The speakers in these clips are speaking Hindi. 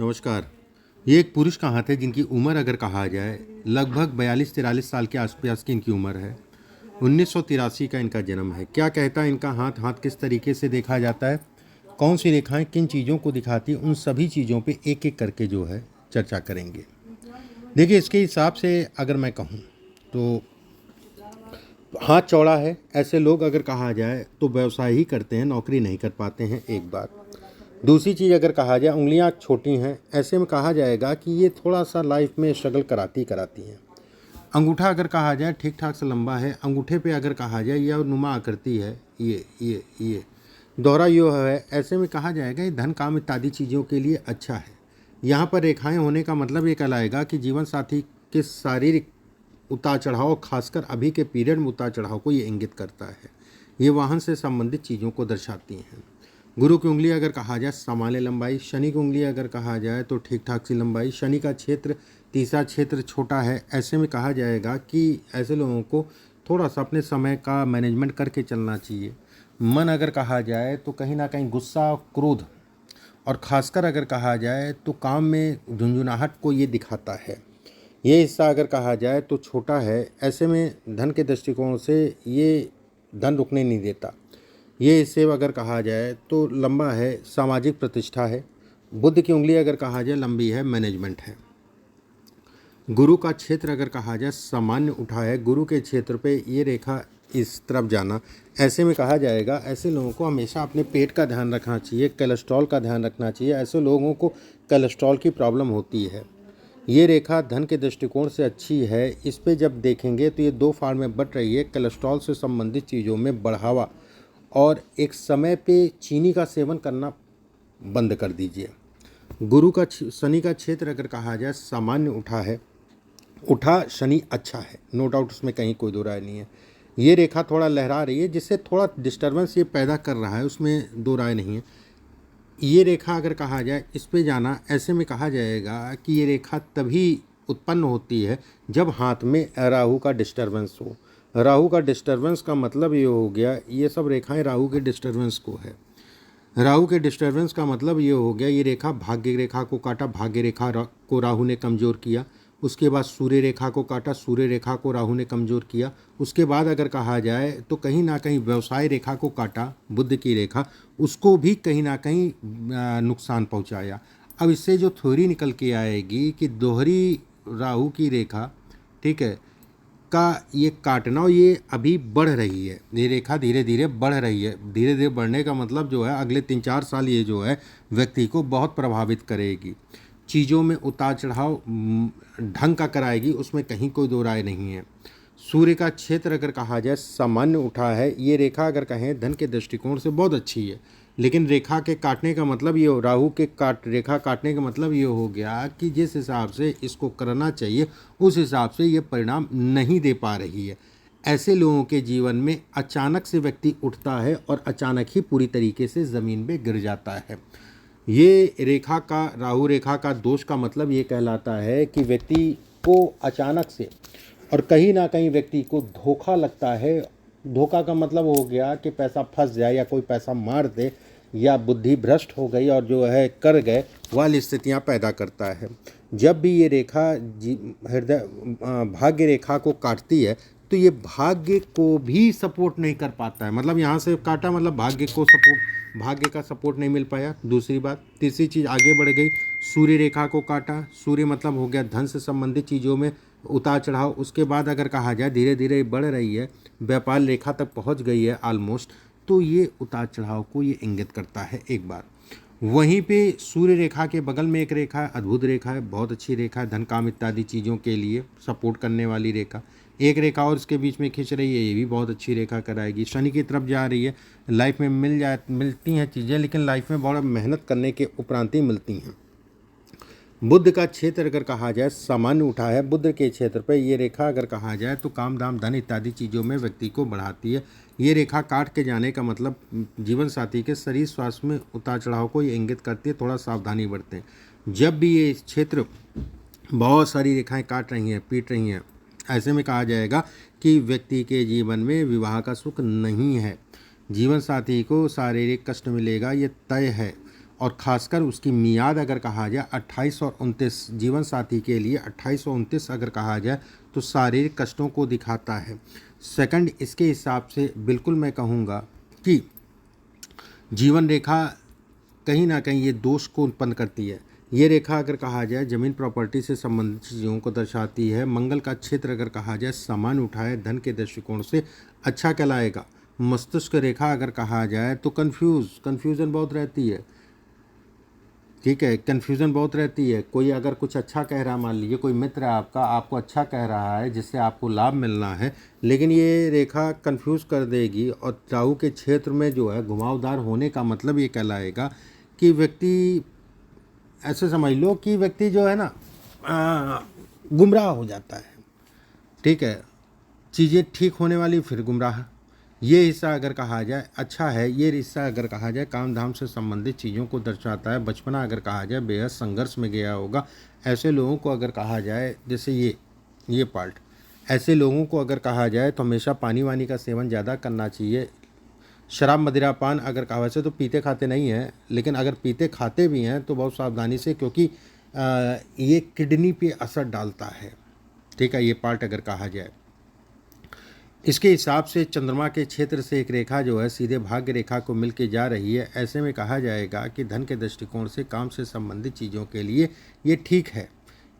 नमस्कार। ये एक पुरुष का हाथ है जिनकी उम्र अगर कहा जाए लगभग 42-43 साल के आसपास की इनकी उम्र है। 1983 का इनका जन्म है। क्या कहता है इनका हाथ? हाथ किस तरीके से देखा जाता है, कौन सी रेखाएं किन चीज़ों को दिखाती हैं, उन सभी चीज़ों पे एक एक करके जो है चर्चा करेंगे। देखिए, इसके हिसाब से अगर मैं कहूँ तो हाथ चौड़ा है। ऐसे लोग अगर कहा जाए तो व्यवसाय ही करते हैं, नौकरी नहीं कर पाते हैं, एक बात। दूसरी चीज़ अगर कहा जाए उंगलियां छोटी हैं, ऐसे में कहा जाएगा कि ये थोड़ा सा लाइफ में स्ट्रगल कराती हैं। अंगूठा अगर कहा जाए ठीक ठाक से लंबा है। अंगूठे पे अगर कहा जाए यह नुमा आकृति है, ये दोहरा यो है। ऐसे में कहा जाएगा ये धन काम इत्यादि चीज़ों के लिए अच्छा है। यहाँ पर रेखाएं होने का मतलब ये कहलाएगा कि जीवन साथी के शारीरिक उतार चढ़ाव, खासकर अभी के पीरियड में उतार चढ़ाव को ये इंगित करता है। ये वाहन से संबंधित चीज़ों को दर्शाती हैं। गुरु की उंगली अगर कहा जाए सामान्य लंबाई, शनि की उंगली अगर कहा जाए तो ठीक ठाक सी लंबाई। शनि का क्षेत्र, तीसरा क्षेत्र छोटा है। ऐसे में कहा जाएगा कि ऐसे लोगों को थोड़ा सा अपने समय का मैनेजमेंट करके चलना चाहिए। मन अगर कहा जाए तो कहीं ना कहीं गुस्सा, क्रोध और खासकर अगर कहा जाए तो काम में झुंझुनाहट को ये दिखाता है। ये हिस्सा अगर कहा जाए तो छोटा है। ऐसे में धन के दृष्टिकोण से ये धन रुकने नहीं देता। ये हिस्से अगर कहा जाए तो लंबा है, सामाजिक प्रतिष्ठा है। बुद्ध की उंगली अगर कहा जाए लंबी है, मैनेजमेंट है। गुरु का क्षेत्र अगर कहा जाए सामान्य उठा है। गुरु के क्षेत्र पे ये रेखा इस तरफ जाना, ऐसे में कहा जाएगा ऐसे लोगों को हमेशा अपने पेट का ध्यान रखना चाहिए, कोलेस्ट्रॉल का ध्यान रखना चाहिए। ऐसे लोगों को कोलेस्ट्रॉल की प्रॉब्लम होती है। ये रेखा धन के दृष्टिकोण से अच्छी है। इस पे जब देखेंगे तो ये दो फाड़ में बट रही है। कोलेस्ट्रॉल से संबंधित चीज़ों में बढ़ावा और एक समय पे चीनी का सेवन करना बंद कर दीजिए। गुरु का शनि का क्षेत्र अगर कहा जाए सामान्य उठा है। उठा शनि अच्छा है, नो डाउट, उसमें कहीं कोई दो राय नहीं है। ये रेखा थोड़ा लहरा रही है जिससे थोड़ा डिस्टर्बेंस ये पैदा कर रहा है, उसमें दो राय नहीं है। ये रेखा अगर कहा जाए इस पे जाना, ऐसे में कहा जाएगा कि ये रेखा तभी उत्पन्न होती है जब हाथ में राहु का डिस्टर्बेंस हो। राहु का डिस्टर्बेंस का मतलब ये हो गया, ये सब रेखाएं राहु के डिस्टर्बेंस को है। राहु के डिस्टर्बेंस का मतलब ये हो गया, ये रेखा भाग्य रेखा को काटा, भाग्य रेखा को राहु ने कमज़ोर किया। उसके बाद सूर्य रेखा को काटा, सूर्य रेखा को राहु ने कमज़ोर किया। उसके बाद अगर कहा जाए तो कहीं ना कहीं व्यवसाय रेखा को काटा, बुध की रेखा, उसको भी कहीं ना कहीं नुकसान पहुंचाया। अब इससे जो थ्योरी निकल के आएगी कि दोहरी राहु की रेखा, ठीक है, का ये काटना, और ये अभी बढ़ रही है, ये रेखा धीरे धीरे बढ़ रही है। धीरे धीरे बढ़ने का मतलब जो है अगले 3-4 साल ये जो है व्यक्ति को बहुत प्रभावित करेगी। चीज़ों में उतार चढ़ाव ढंग का कराएगी, उसमें कहीं कोई दो राय नहीं है। सूर्य का क्षेत्र अगर कहा जाए सामान्य उठा है। ये रेखा अगर कहें धन के दृष्टिकोण से बहुत अच्छी है, लेकिन रेखा के काटने का मतलब ये, राहु के रेखा काटने का मतलब ये हो गया कि जिस हिसाब से इसको करना चाहिए उस हिसाब से ये परिणाम नहीं दे पा रही है। ऐसे लोगों के जीवन में अचानक से व्यक्ति उठता है और अचानक ही पूरी तरीके से ज़मीन पे गिर जाता है। ये रेखा का, राहु रेखा का दोष का मतलब ये कहलाता है कि व्यक्ति को अचानक से और कहीं ना कहीं व्यक्ति को धोखा लगता है। धोखा का मतलब हो गया कि पैसा फंस जाए या कोई पैसा मार दे या बुद्धि भ्रष्ट हो गई और जो है कर गए, वाली स्थितियां पैदा करता है। जब भी ये रेखा हृदय भाग्य रेखा को काटती है तो ये भाग्य को भी सपोर्ट नहीं कर पाता है। मतलब यहाँ से काटा मतलब भाग्य को सपोर्ट, भाग्य का सपोर्ट नहीं मिल पाया। दूसरी बात, तीसरी चीज़ आगे बढ़ गई, सूर्य रेखा को काटा। सूर्य मतलब हो गया धन से संबंधित चीज़ों में उतार चढ़ाव। उसके बाद अगर कहा जाए धीरे धीरे बढ़ रही है, व्यापार रेखा तक पहुंच गई है ऑलमोस्ट, तो ये उतार चढ़ाव को ये इंगित करता है एक बार। वहीं पे सूर्य रेखा के बगल में एक रेखा है, अद्भुत रेखा है, बहुत अच्छी रेखा है, धन काम इत्यादि चीज़ों के लिए सपोर्ट करने वाली रेखा। एक रेखा और इसके बीच में खिंच रही है, ये भी बहुत अच्छी रेखा कराएगी। शनि की तरफ जा रही है। लाइफ में मिलती हैं चीज़ें, लेकिन लाइफ में बड़ा मेहनत करने के उपरांत ही मिलती हैं। बुध का क्षेत्र अगर कहा जाए सामान्य उठा है। बुध के क्षेत्र पर ये रेखा अगर कहा जाए तो काम धाम धन इत्यादि चीज़ों में व्यक्ति को बढ़ाती है। ये रेखा काट के जाने का मतलब जीवन साथी के शरीर स्वास्थ्य में उतार चढ़ाव को ये इंगित करती है। थोड़ा सावधानी बरतें। जब भी ये क्षेत्र बहुत सारी रेखाएं काट रही हैं, पीट रही हैं, ऐसे में कहा जाएगा कि व्यक्ति के जीवन में विवाह का सुख नहीं है। जीवन साथी को शारीरिक कष्ट मिलेगा, ये तय है। और ख़ासकर उसकी मियाद अगर कहा जाए 28 और 29, जीवन साथी के लिए 28 और 29 अगर कहा जाए तो शारीरिक कष्टों को दिखाता है। सेकंड, इसके हिसाब से बिल्कुल मैं कहूँगा कि जीवन रेखा कहीं ना कहीं ये दोष को उत्पन्न करती है। ये रेखा अगर कहा जाए ज़मीन प्रॉपर्टी से संबंधित चीज़ों को दर्शाती है। मंगल का क्षेत्र अगर कहा जाए सामान्य उठाए धन के दृष्टिकोण से अच्छा कहलाएगा। मस्तिष्क रेखा अगर कहा जाए तो कन्फ्यूज़न बहुत रहती है, ठीक है, कन्फ्यूज़न बहुत रहती है। कोई अगर कुछ अच्छा कह रहा है, मान लीजिए कोई मित्र है आपका, आपको अच्छा कह रहा है जिससे आपको लाभ मिलना है, लेकिन ये रेखा कन्फ्यूज़ कर देगी। और राहु के क्षेत्र में जो है घुमावदार होने का मतलब ये कहलाएगा कि व्यक्ति, ऐसे समझ लो कि व्यक्ति जो है ना गुमराह हो जाता है, ठीक है, चीज़ें ठीक होने वाली फिर गुमराह। ये हिस्सा अगर कहा जाए अच्छा है। ये हिस्सा अगर कहा जाए काम धाम से संबंधित चीज़ों को दर्शाता है। बचपना अगर कहा जाए बेहद संघर्ष में गया होगा। ऐसे लोगों को अगर कहा जाए, जैसे ये पार्ट, ऐसे लोगों को अगर कहा जाए तो हमेशा पानी वानी का सेवन ज़्यादा करना चाहिए। शराब मदिरा पान अगर कहा, वैसे तो पीते खाते नहीं हैं, लेकिन अगर पीते खाते भी हैं तो बहुत सावधानी से, क्योंकि ये किडनी पे असर डालता है, ठीक है, ये पार्ट अगर कहा जाए। इसके हिसाब से चंद्रमा के क्षेत्र से एक रेखा जो है सीधे भाग्य रेखा को मिल के जा रही है। ऐसे में कहा जाएगा कि धन के दृष्टिकोण से काम से संबंधित चीज़ों के लिए ये ठीक है।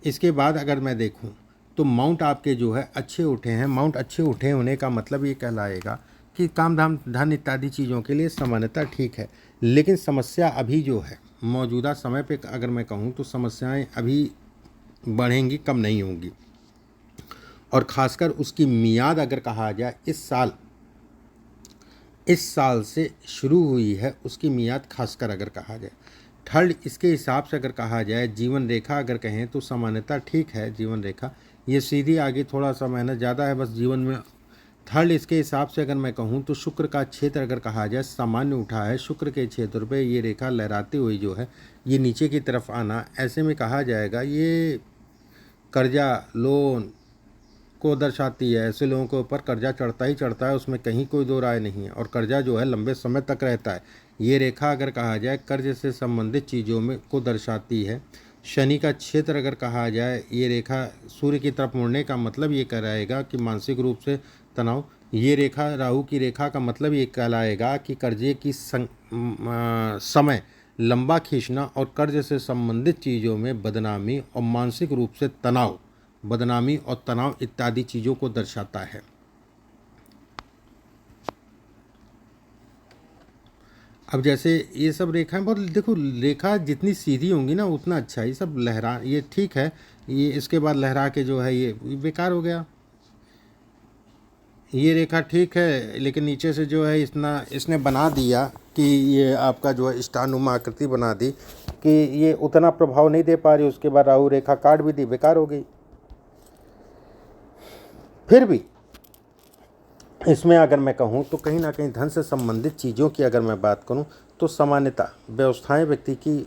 इसके बाद अगर मैं देखूं तो माउंट आपके जो है अच्छे उठे हैं। माउंट अच्छे उठे होने का मतलब ये कहलाएगा कि काम धाम धन इत्यादि चीज़ों के लिए सामान्यता ठीक है। लेकिन समस्या अभी जो है मौजूदा समय पे अगर मैं कहूँ तो समस्याएं अभी बढ़ेंगी, कम नहीं होंगी। और ख़ासकर उसकी मियाद अगर कहा जाए इस साल से शुरू हुई है, उसकी मियाद खासकर अगर कहा जाए। थर्ड, इसके हिसाब से अगर कहा जाए जीवन रेखा अगर कहें तो सामान्यता ठीक है। जीवन रेखा ये सीधी आगे, थोड़ा सा मेहनत ज़्यादा है बस जीवन में। थर्ड, इसके हिसाब से अगर मैं कहूँ तो शुक्र का क्षेत्र अगर कहा जाए सामान्य उठा है। शुक्र के क्षेत्र पे ये रेखा लहराती हुई जो है ये नीचे की तरफ आना, ऐसे में कहा जाएगा ये कर्जा लोन को दर्शाती है। ऐसे लोगों के ऊपर कर्जा चढ़ता ही चढ़ता है, उसमें कहीं कोई दो राय नहीं है। और कर्जा जो है लंबे समय तक रहता है। ये रेखा अगर कहा जाए कर्ज से संबंधित चीज़ों में को दर्शाती है। शनि का क्षेत्र अगर कहा जाए, ये रेखा सूर्य की तरफ मुड़ने का मतलब ये कहलाएगा कि मानसिक रूप से तनाव। ये रेखा राहु की रेखा का मतलब ये कहलाएगा कि कर्जे की समय लंबा खींचना और कर्ज से संबंधित चीज़ों में बदनामी और मानसिक रूप से तनाव, बदनामी और तनाव इत्यादि चीज़ों को दर्शाता है। अब जैसे ये सब रेखाएं बहुत, देखो रेखा जितनी सीधी होंगी ना उतना अच्छा है। ये सब लहरा, ये ठीक है, ये इसके बाद लहरा के जो है ये बेकार हो गया। ये रेखा ठीक है, लेकिन नीचे से जो है इतना इसने बना दिया कि ये आपका जो है स्टारनुमा आकृति बना दी कि ये उतना प्रभाव नहीं दे पा रही। उसके बाद राहु रेखा काट भी दी, बेकार हो गई। फिर भी इसमें अगर मैं कहूँ तो कहीं ना कहीं धन से संबंधित चीज़ों की अगर मैं बात करूँ तो सामान्यता व्यवस्थाएं व्यक्ति की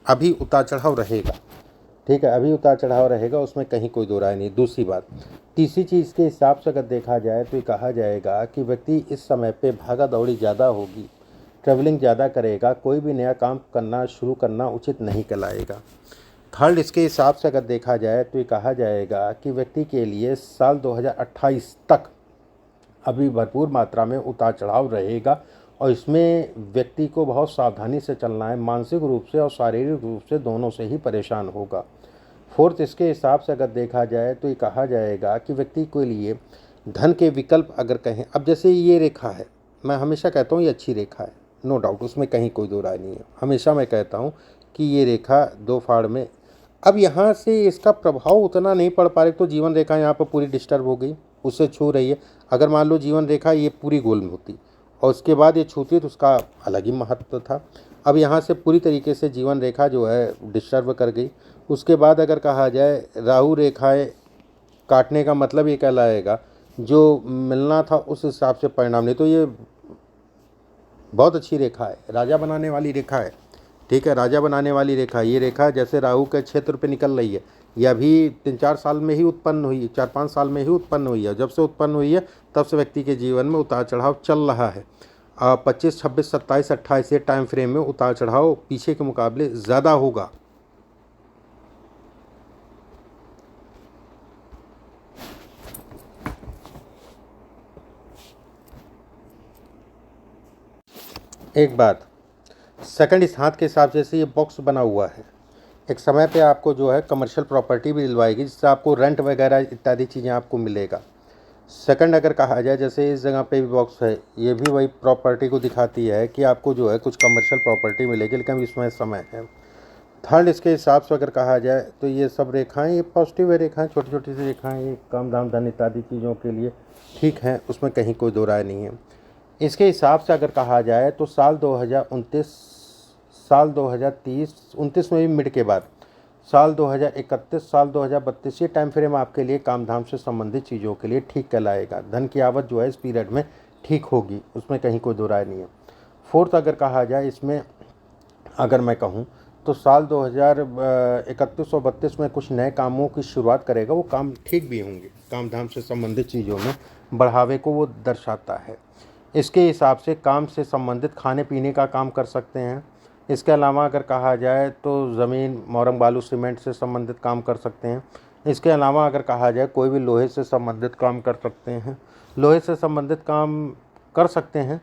अभी उतार चढ़ाव रहेगा, ठीक है, अभी उतार चढ़ाव रहेगा, उसमें कहीं कोई दो राय नहीं। दूसरी बात, तीसरी चीज़ के हिसाब से अगर देखा जाए तो ये कहा जाएगा कि व्यक्ति इस समय पे भागा दौड़ी ज़्यादा होगी, ट्रैवलिंग ज़्यादा करेगा, कोई भी नया काम करना शुरू करना उचित नहीं कहलाएगा। थर्ड, इसके हिसाब से अगर देखा जाए तो ये कहा जाएगा कि व्यक्ति के लिए साल 2028 तक अभी भरपूर मात्रा में उतार चढ़ाव रहेगा और इसमें व्यक्ति को बहुत सावधानी से चलना है। मानसिक रूप से और शारीरिक रूप से दोनों से ही परेशान होगा। फोर्थ, इसके हिसाब से अगर देखा जाए तो ये कहा जाएगा कि व्यक्ति के लिए धन के विकल्प अगर कहें, अब जैसे ये रेखा है, मैं हमेशा कहता हूँ ये अच्छी रेखा है, नो डाउट, उसमें कहीं कोई दो राय नहीं है। हमेशा मैं कहता हूँ कि ये रेखा दो फाड़ में, अब यहाँ से इसका प्रभाव उतना नहीं पड़ पा रहा। तो जीवन रेखा यहाँ पर पूरी डिस्टर्ब हो गई, उससे छू रही है। अगर मान लो जीवन रेखा ये पूरी गोल में होती और उसके बाद ये छूती तो उसका अलग ही महत्व था। अब यहाँ से पूरी तरीके से जीवन रेखा जो है डिस्टर्ब कर गई। उसके बाद अगर कहा जाए राहु रेखाएं काटने का मतलब ये कहलाएगा जो मिलना था उस हिसाब से परिणाम नहीं। तो ये बहुत अच्छी रेखा है, राजा बनाने वाली रेखा है, ठीक है, राजा बनाने वाली रेखा। ये रेखा जैसे राहु के क्षेत्र पे निकल रही है, ये अभी 3-4 साल में ही उत्पन्न हुई है, 4-5 साल में ही उत्पन्न हुई है। जब से उत्पन्न हुई है तब से व्यक्ति के जीवन में उतार चढ़ाव चल रहा है। 25, 26, 27, 28 ये टाइम फ्रेम में उतार चढ़ाव पीछे के मुकाबले ज़्यादा होगा। एक बात सेकंड, इस हाथ के हिसाब से ये बॉक्स बना हुआ है, एक समय पे आपको जो है कमर्शियल प्रॉपर्टी भी दिलवाएगी, जिससे आपको रेंट वगैरह इत्यादि चीज़ें आपको मिलेगा। सेकंड, अगर कहा जाए जैसे इस जगह पे भी बॉक्स है, ये भी वही प्रॉपर्टी को दिखाती है कि आपको जो है कुछ कमर्शियल प्रॉपर्टी मिलेगी, लेकिन इसमें समय है। थर्ड, इसके हिसाब से अगर कहा जाए तो ये सब रेखाएं, ये पॉजिटिव रेखाएं, छोटी छोटी सी रेखाएं, ये काम धाम धन इत्यादि चीज़ों के लिए ठीक हैं, उसमें कहीं कोई दो राय नहीं है। इसके हिसाब से अगर कहा जाए तो साल 2029, साल 2030, 29 में भी मिड के बाद साल 2031, साल 2032 ये टाइम फ्रेम आपके लिए काम धाम से संबंधित चीज़ों के लिए ठीक कहलाएगा। धन की आवक जो है इस पीरियड में ठीक होगी, उसमें कहीं कोई दो राय नहीं है। फोर्थ, अगर कहा जाए इसमें अगर मैं कहूँ तो साल 2031 और 32 में कुछ नए कामों की शुरुआत करेगा, वो काम ठीक भी होंगे, काम धाम से संबंधित चीज़ों में बढ़ावे को वो दर्शाता है। इसके हिसाब से काम से संबंधित खाने पीने का काम कर सकते हैं। इसके अलावा अगर कहा जाए तो ज़मीन, मोरंग, बालू, सीमेंट से संबंधित काम कर सकते हैं। इसके अलावा अगर कहा जाए कोई भी लोहे से संबंधित काम कर सकते हैं, लोहे से संबंधित काम कर सकते हैं।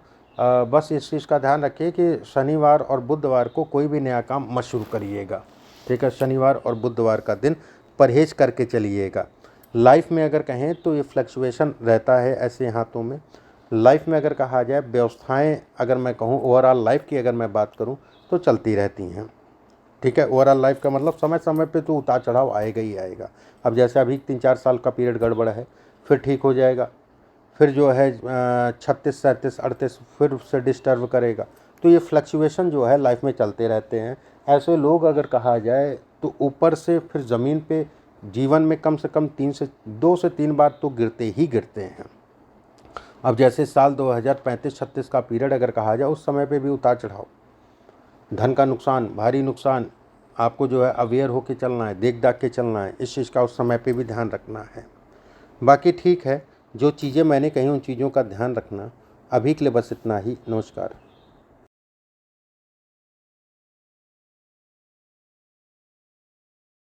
बस इस चीज़ का ध्यान रखिए कि शनिवार और बुधवार को कोई भी नया काम मत शुरू करिएगा, ठीक है। शनिवार और बुधवार का दिन परहेज करके चलिएगा। लाइफ में अगर कहें तो ये फ्लक्चुएशन रहता है ऐसे हाथों में। लाइफ में अगर कहा जाए व्यवस्थाएं, अगर मैं कहूँ ओवरऑल लाइफ की अगर मैं बात करूँ तो चलती रहती हैं, ठीक है। ओवरऑल लाइफ का मतलब समय समय पे तो उतार चढ़ाव आएगा ही आएगा। अब जैसे अभी 3-4 साल का पीरियड गड़बड़ है, फिर ठीक हो जाएगा, फिर जो है 36, 37, 38 फिर उससे डिस्टर्ब करेगा। तो ये फ्लक्चुएशन जो है लाइफ में चलते रहते हैं। ऐसे लोग अगर कहा जाए तो ऊपर से फिर ज़मीन पे जीवन में कम से कम 2 से 3 बार तो गिरते ही गिरते हैं। अब जैसे साल 2035-36 का पीरियड अगर कहा जाए, उस समय पे भी उतार चढ़ाव, धन का नुकसान, भारी नुकसान, आपको जो है अवेयर होके चलना है, देख दाख के चलना है, इस चीज़ का उस समय पे भी ध्यान रखना है। बाकी ठीक है, जो चीज़ें मैंने कही उन चीज़ों का ध्यान रखना। अभी के लिए बस इतना ही, नमस्कार।